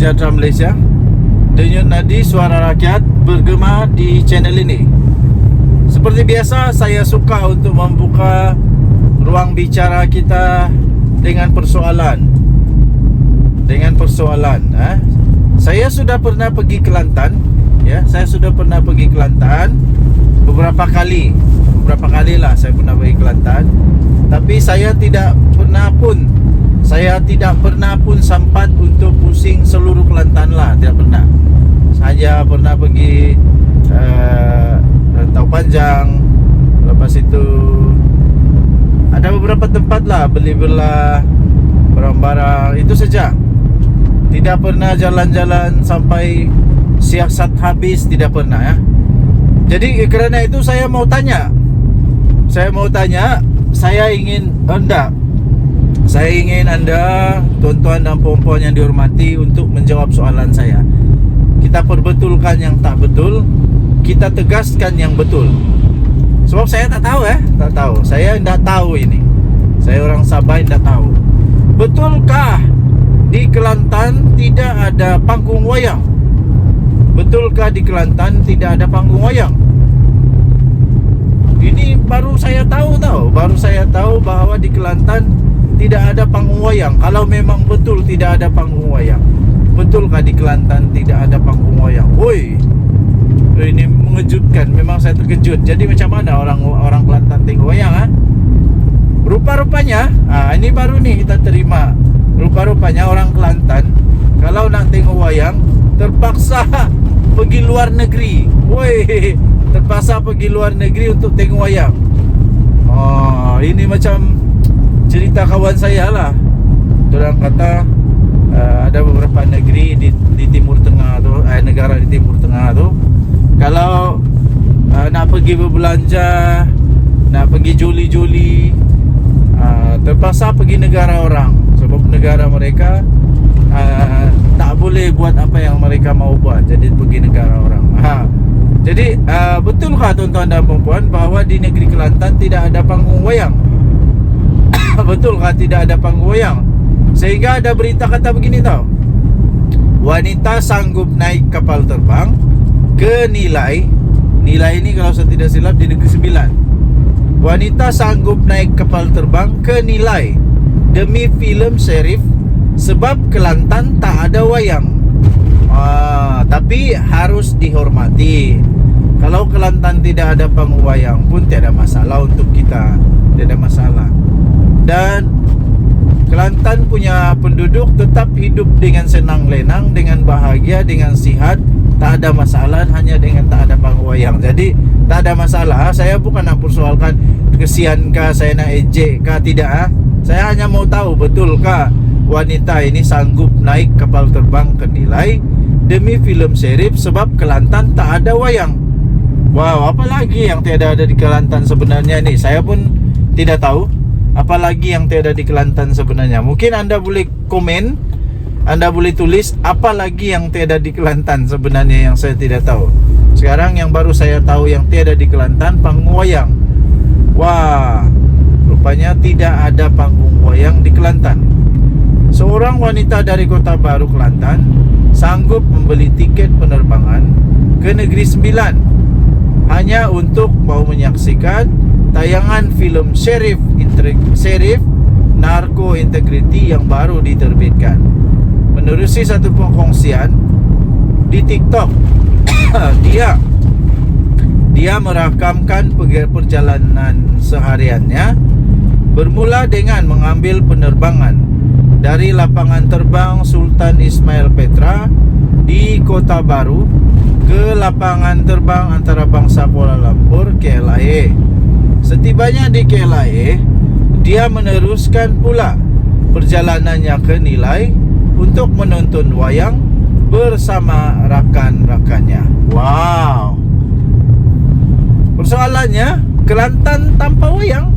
sejahtera Malaysia. Denyut nadi suara rakyat bergema di channel ini. Seperti biasa, saya suka untuk membuka ruang bicara kita dengan persoalan. Saya sudah pernah pergi Kelantan, ya. Saya sudah pernah pergi Kelantan beberapa kali lah saya pernah pergi Kelantan. Tapi saya tidak pernah pun sempat untuk pusing seluruh Kelantan lah, tidak pernah. Saya pernah pergi Rantau Panjang. Lepas itu ada beberapa tempat lah, beli belah barang-barang, itu saja. Tidak pernah jalan-jalan sampai siasat habis, tidak pernah, ya. Jadi kerana itu saya ingin anda, tuan-tuan dan puan-puan yang dihormati, untuk menjawab soalan saya. Kita perbetulkan yang tak betul, kita tegaskan yang betul. Sebab saya tak tahu, saya tidak tahu ini. Saya orang Sabah, tidak tahu. Betulkah di Kelantan tidak ada panggung wayang? Betulkah di Kelantan tidak ada panggung wayang? Ini baru saya tahu bahwa di Kelantan tidak ada panggung wayang. Kalau memang betul tidak ada panggung wayang, betulkah di Kelantan tidak ada panggung wayang? Woi, ini mengejutkan. Memang saya terkejut. Jadi macam mana orang Kelantan tengok wayang, ha? Rupa-rupanya, ini baru nih kita terima. Rupa-rupanya orang Kelantan kalau nak tengok wayang terpaksa pergi luar negeri. Woi, terpaksa pergi luar negeri untuk tengok wayang. Ini macam cerita kawan saya lah. Diorang kata ada beberapa negeri di Timur Tengah tu, negara di Timur Tengah tu, kalau nak pergi berbelanja, nak pergi joli-joli, terpaksa pergi negara orang. Sebab negara mereka tak boleh buat apa yang mereka mau buat, jadi pergi negara orang. Jadi betulkah tuan-tuan dan puan-puan bahawa di negeri Kelantan tidak ada panggung wayang? Betulkah tidak ada panggung wayang? Sehingga ada berita kata begini tau, wanita sanggup naik kapal terbang ke Nilai ini kalau saya tidak silap di Negeri Sembilan. Wanita sanggup naik kapal terbang ke Nilai demi filem Sherif sebab Kelantan tak ada wayang. Tapi harus dihormati. Kalau Kelantan tidak ada panggung wayang pun tiada masalah untuk kita, tiada masalah. Dan Kelantan punya penduduk tetap hidup dengan senang lenang, dengan bahagia, dengan sihat. Tak ada masalah, hanya dengan tak ada panggung wayang. Jadi tak ada masalah. Saya bukan nak persoalkan kesiankah, saya nak ejekkah, tidak. Saya hanya mau tahu betulkah wanita ini sanggup naik kapal terbang ke Nilai demi filem Sherif sebab Kelantan tak ada wayang. Wow, apa lagi yang tiada ada di Kelantan sebenarnya ni? Saya pun tidak tahu apa lagi yang tiada di Kelantan sebenarnya. Mungkin anda boleh komen, anda boleh tulis apa lagi yang tiada di Kelantan sebenarnya yang saya tidak tahu. Sekarang yang baru saya tahu yang tiada di Kelantan, panggung wayang. Wah, rupanya tidak ada panggung wayang di Kelantan. Seorang wanita dari Kota Baru, Kelantan, sanggup membeli tiket penerbangan ke Negeri Sembilan hanya untuk mau menyaksikan tayangan filem Sherif Narco Integrity yang baru diterbitkan. Menerusi satu perkongsian di TikTok, dia merakamkan perjalanan sehariannya, bermula dengan mengambil penerbangan dari lapangan terbang Sultan Ismail Petra di Kota Baru ke lapangan terbang antarabangsa Kuala Lumpur KLIA. Setibanya di KLIA, dia meneruskan pula perjalanannya ke Nilai untuk menonton wayang bersama rakan-rakannya. Wow. Persoalannya, Kelantan tanpa wayang?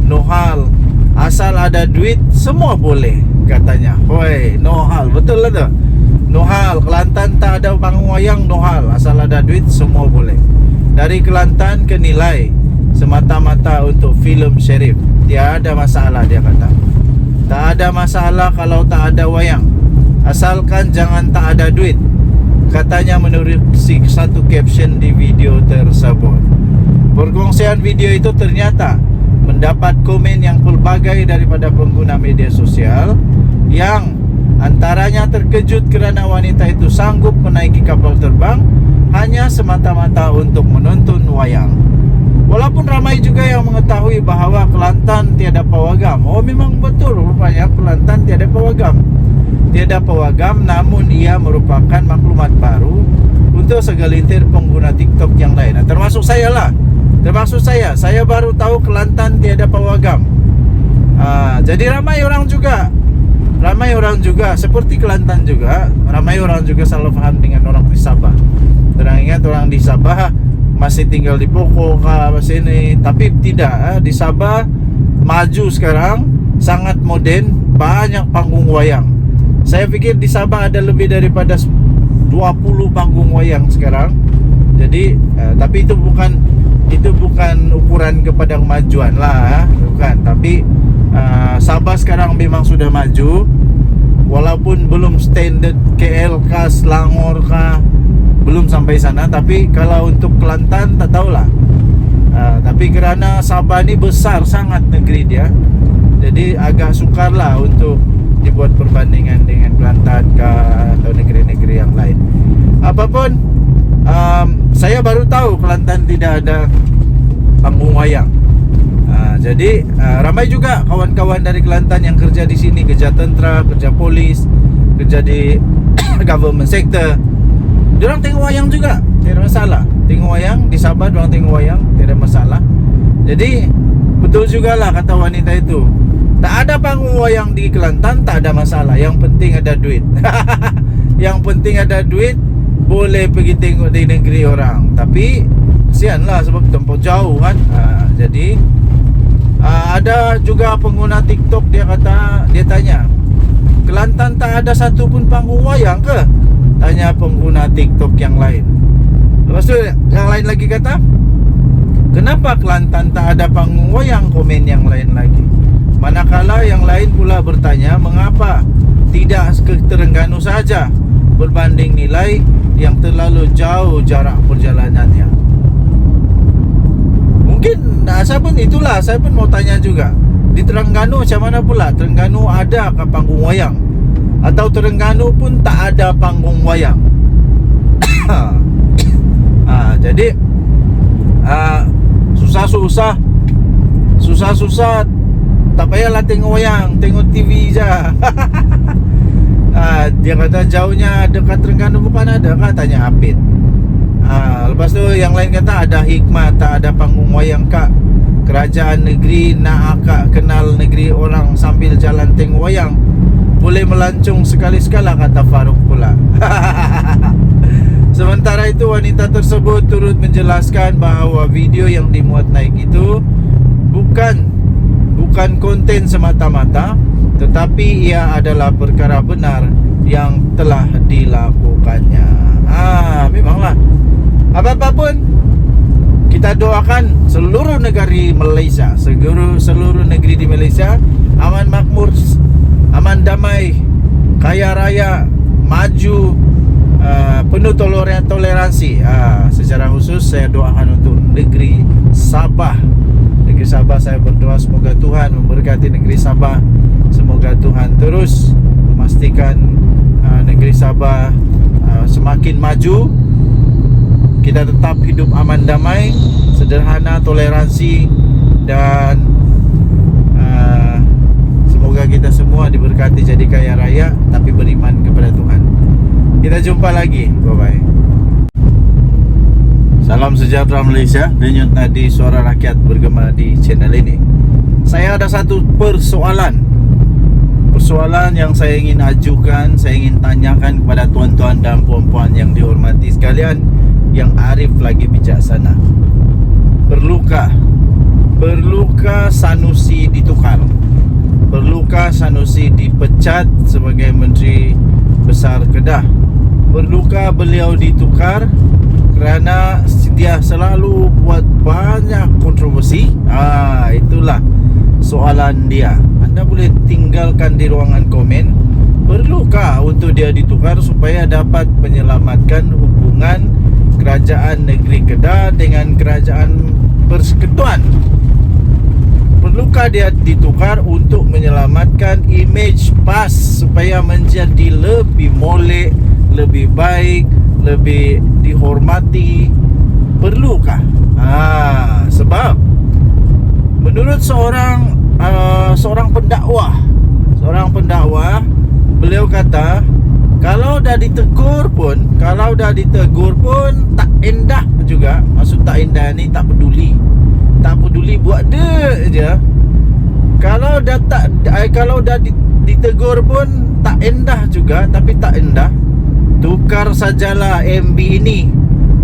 No hal. Asal ada duit semua boleh, katanya. Woi, no hal. Betul lah tu. No hal. Kelantan tak ada panggung wayang, no hal. Asal ada duit semua boleh. Dari Kelantan ke Nilai semata-mata untuk filem Sherif. Tiada masalah, dia kata. Tak ada masalah kalau tak ada wayang. asalkan jangan tak ada duit, katanya menurut satu caption di video tersebut. Perkongsian video itu ternyata mendapat komen yang pelbagai daripada pengguna media sosial, yang antaranya terkejut kerana wanita itu sanggup menaiki kapal terbang hanya semata-mata untuk menonton wayang. Walaupun ramai juga yang mengetahui bahawa Kelantan tiada pawagam. Oh, memang betul, rupanya Kelantan tiada pawagam. Tiada pawagam, namun ia merupakan maklumat baru untuk segelintir pengguna TikTok yang lain. Termasuk saya lah. Termasuk saya. Saya baru tahu Kelantan tiada pawagam. Jadi ramai orang juga seperti Kelantan juga. Ramai orang juga salah faham dengan orang di Sabah. Terang ingat orang di Sabah masih tinggal di pokok masih ini, tapi tidak. Di Sabah maju sekarang, sangat modern, banyak panggung wayang. Saya pikir di Sabah ada lebih daripada 20 panggung wayang sekarang. Jadi tapi itu bukan ukuran kepada kemajuan lah, bukan. Tapi Sabah sekarang memang sudah maju, walaupun belum standard KL kah, Selangor kah, belum sampai sana. Tapi kalau untuk Kelantan tak tahulah. Tapi kerana Sabah ni besar sangat negeri dia, jadi agak sukar lah untuk dibuat perbandingan dengan Kelantan atau negeri-negeri yang lain. Apapun, saya baru tahu Kelantan tidak ada panggung wayang. Jadi ramai juga kawan-kawan dari Kelantan yang kerja di sini, kerja tentera, kerja polis, kerja di government sector. Diorang tengok wayang juga, tidak masalah. Tengok wayang di Sabah, diorang tengok wayang, tidak masalah. Jadi betul jugalah kata wanita itu, tak ada panggung wayang di Kelantan, tak ada masalah. Yang penting ada duit. Yang penting ada duit, boleh pergi tengok di negeri orang. Tapi kesianlah sebab tempoh jauh kan. Jadi ada juga pengguna TikTok, dia tanya, Kelantan tak ada satu pun panggung wayang ke? Tanya pengguna TikTok yang lain. Lepas tu yang lain lagi kata, kenapa Kelantan tak ada panggung wayang? Komen yang lain lagi. Manakala yang lain pula bertanya, mengapa tidak ke Terengganu saja, berbanding nilai yang terlalu jauh jarak perjalanannya. Mungkin saya pun mau tanya juga, di Terengganu macam mana pula? Terengganu ada ke panggung wayang? Atau Terengganu pun tak ada panggung wayang? Jadi susah-susah tak payahlah tengok wayang, tengok TV je. Dia kata jauhnya dekat Terengganu bukan ada kan? Tanya Apit. Lepas tu yang lain kata ada hikmah, tak ada panggung wayang kak. Kerajaan negeri nak akak kenal negeri orang sambil jalan tengok wayang. Boleh melancung sekali-sekala, kata Farouk pula. Sementara itu wanita tersebut turut menjelaskan bahawa video yang dimuat naik itu bukan konten semata-mata, tetapi ia adalah perkara benar yang telah dilakukannya. Memanglah. Apa-apa pun kita doakan seluruh negeri Malaysia, seluruh negeri di Malaysia aman makmur, aman damai, kaya raya, maju, penuh toleransi. Secara khusus saya doakan untuk negeri Sabah. Negeri Sabah saya berdoa semoga Tuhan memberkati negeri Sabah. Semoga Tuhan terus memastikan negeri Sabah semakin maju. Kita tetap hidup aman damai, sederhana, toleransi, dan semoga kita semua diberkati jadi kaya raya tapi beriman kepada Tuhan. Kita jumpa lagi. Bye-bye. Salam sejahtera Malaysia. Denyut nadi suara rakyat bergema di channel ini. Saya ada satu persoalan yang saya ingin ajukan, saya ingin tanyakan kepada tuan-tuan dan puan-puan yang dihormati sekalian, yang arif lagi bijaksana. Perlukah Sanusi ditukar? Perlukah Sanusi dipecat sebagai Menteri Besar Kedah? Perlukah beliau ditukar kerana dia selalu buat banyak kontroversi? Itulah soalan dia. Anda boleh tinggalkan di ruangan komen Perlukah untuk dia ditukar supaya dapat menyelamatkan hubungan kerajaan negeri Kedah dengan kerajaan Persekutuan? Perlukah dia ditukar untuk menyelamatkan image PAS supaya menjadi lebih molek, lebih baik, lebih dihormati? Perlukah? Sebab menurut seorang pendakwah, beliau kata kalau dah ditegur pun tak endah juga. Maksud tak endah ni tak peduli buat dia je. Kalau dah ditegur pun tak endah juga, tapi tak endah. Tukar sajalah MB ini.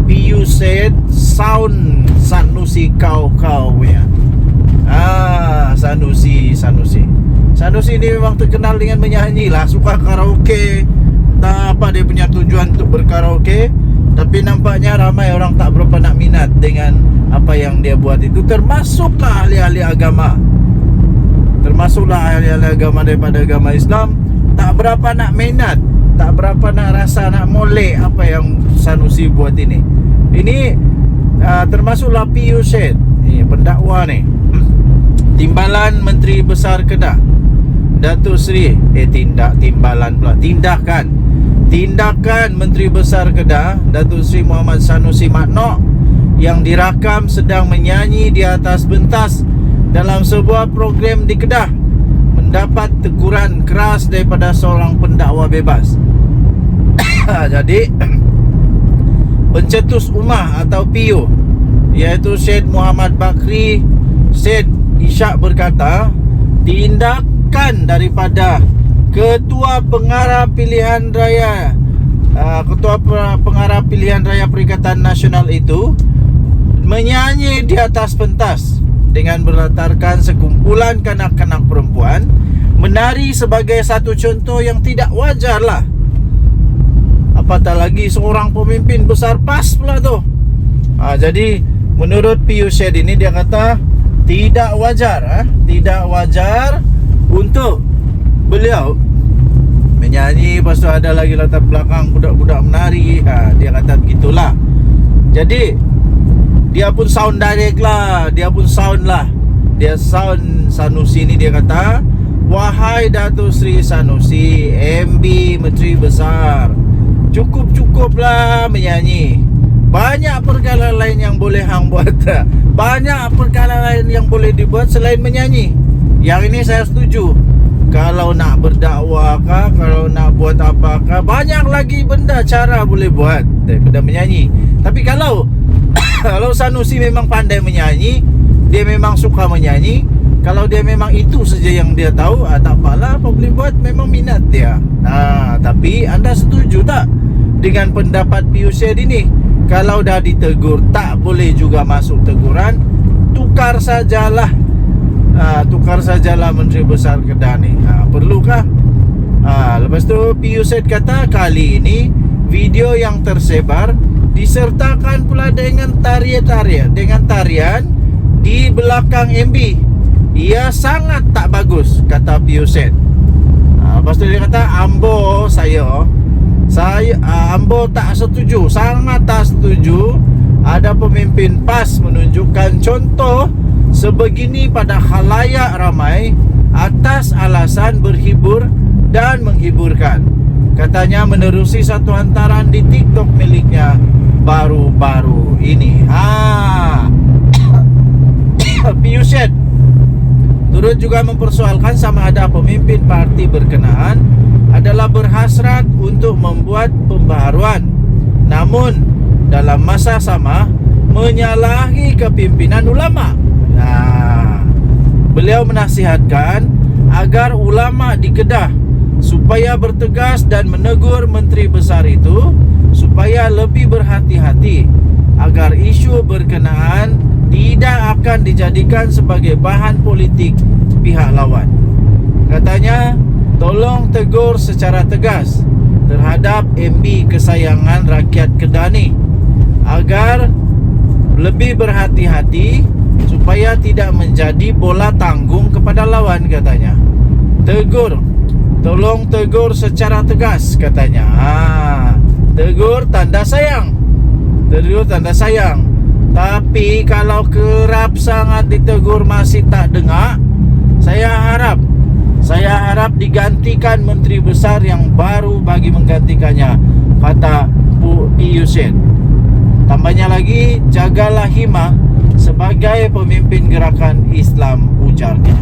PU said sound Sanusi kau ya. Sanusi ni memang terkenal dengan menyanyi lah, suka karaoke. Tak apa dia punya tujuan untuk berkaraoke, tapi nampaknya ramai orang tak berapa nak minat dengan apa yang dia buat itu. Termasuklah ahli-ahli agama daripada agama Islam, tak berapa nak minat, tak berapa nak rasa, nak molek apa yang Sanusi buat ini. Ini termasuklah PU Syed ni, pendakwa ni. Timbalan Menteri Besar Kedah Datuk Seri Tindakan Menteri Besar Kedah Datuk Seri Muhammad Sanusi Maknok yang dirakam sedang menyanyi di atas pentas dalam sebuah program di Kedah mendapat teguran keras daripada seorang pendakwa bebas. Jadi pencetus ummah atau PU, iaitu Syed Muhammad Bakri Syed Ishak berkata, tindakan daripada Ketua Pengarah Pilihan Raya Perikatan Nasional itu menyanyi di atas pentas dengan berlatarkan sekumpulan kanak-kanak perempuan menari sebagai satu contoh yang tidak wajar lah. Apatah lagi seorang pemimpin besar PAS pula tu. Jadi menurut PU Syed ini, dia kata tidak wajar untuk beliau menyanyi, lepas tu ada lagi latar belakang budak-budak menari. Dia kata begitulah. Jadi dia pun sound direct lah, dia sound Sanusi ni. Dia kata, wahai Datuk Seri Sanusi, MB Menteri Besar, cukup-cukuplah menyanyi. Banyak perkara lain yang boleh hang buat. Banyak perkara lain yang boleh dibuat selain menyanyi. Yang ini saya setuju. Kalau nak berdakwah kah, kalau nak buat apakah, banyak lagi benda cara boleh buat daripada menyanyi. Tapi kalau Sanusi memang pandai menyanyi, dia memang suka menyanyi, kalau dia memang itu saja yang dia tahu, tak apalah, apa boleh buat, memang minat dia. Tapi anda setuju tak dengan pendapat PU Syed ini? Kalau dah ditegur, tak boleh juga masuk teguran. Tukar sajalah Menteri Besar Kedah ni. Perlukah? Lepas tu PU Syed kata, kali ini video yang tersebar disertakan pula dengan tarian di belakang MB. Ia sangat tak bagus, kata PU Syed. Lepas tu dia kata, Ambo tak setuju, sangat tak setuju ada pemimpin PAS menunjukkan contoh sebegini pada khalayak ramai atas alasan berhibur dan menghiburkan. Katanya menerusi satu hantaran di TikTok miliknya baru-baru ini. PU Syed turut juga mempersoalkan sama ada pemimpin parti berkenaan adalah berhasrat untuk membuat pembaharuan, namun dalam masa sama menyalahi kepimpinan ulama. Beliau menasihatkan agar ulama di Kedah supaya bertegas dan menegur menteri besar itu supaya lebih berhati-hati agar isu berkenaan tidak akan dijadikan sebagai bahan politik pihak lawan. Katanya, tolong tegur secara tegas terhadap MB kesayangan rakyat Kedah ni agar lebih berhati-hati supaya tidak menjadi bola tanggung kepada lawan, katanya. Tegur Tolong tegur secara tegas, katanya. Tegur tanda sayang. Tegur tanda sayang. Tapi kalau kerap sangat ditegur masih tak dengar, saya harap digantikan menteri besar yang baru bagi menggantikannya, kata Bu Yusen. Tambahnya lagi, jagalah hima sebagai pemimpin gerakan Islam, ujarnya.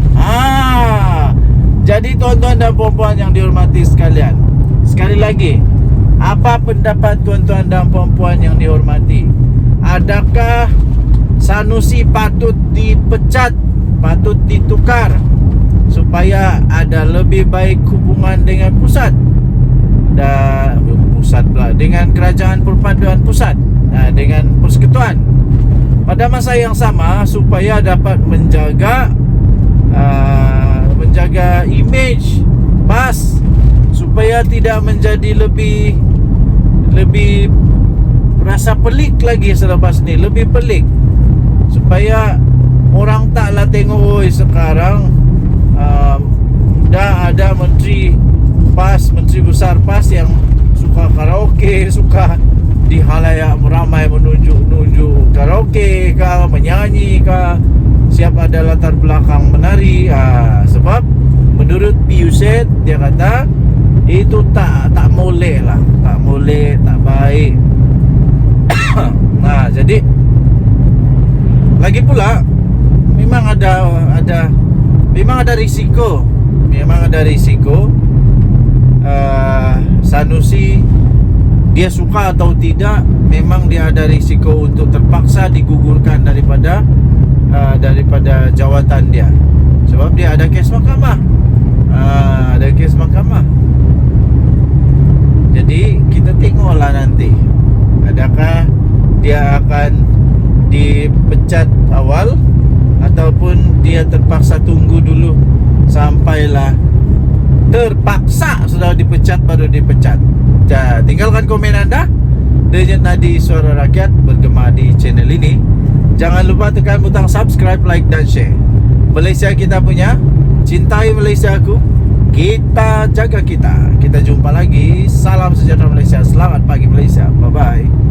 Jadi tuan-tuan dan puan-puan yang dihormati sekalian, sekali lagi, apa pendapat tuan-tuan dan puan-puan yang dihormati? Adakah Sanusi patut dipecat, patut ditukar supaya ada lebih baik hubungan dengan pusat dan dengan kerajaan perpaduan pusat, dengan persekutuan, pada masa yang sama, supaya dapat menjaga image PAS, supaya tidak menjadi lebih rasa pelik lagi selepas ni, lebih pelik, supaya orang taklah tengok, oi sekarang dah ada menteri PAS, menteri besar PAS yang suka karaoke, suka di halayak ramai menunjuk karaoke kah, menyanyi kah, siap ada latar belakang menari. Sebab menurut Piuset, dia kata itu tak molek lah, tak molek, tak baik. Jadi lagi pula memang ada risiko, Sanusi, dia suka atau tidak, memang dia ada risiko untuk terpaksa digugurkan daripada jawatan dia, sebab dia ada kes mahkamah. Jadi kita tengoklah nanti, adakah dia akan dipecat awal ataupun dia terpaksa tunggu dulu sampailah terpaksa sudah dipecat baru dipecat. Tinggalkan komen anda. Denyut Nadi Suara Rakyat bergema di channel ini. Jangan lupa tekan butang subscribe, like dan share. Malaysia kita punya, cintai Malaysia aku, kita jaga kita. Kita jumpa lagi. Salam sejahtera Malaysia. Selamat pagi Malaysia. Bye bye.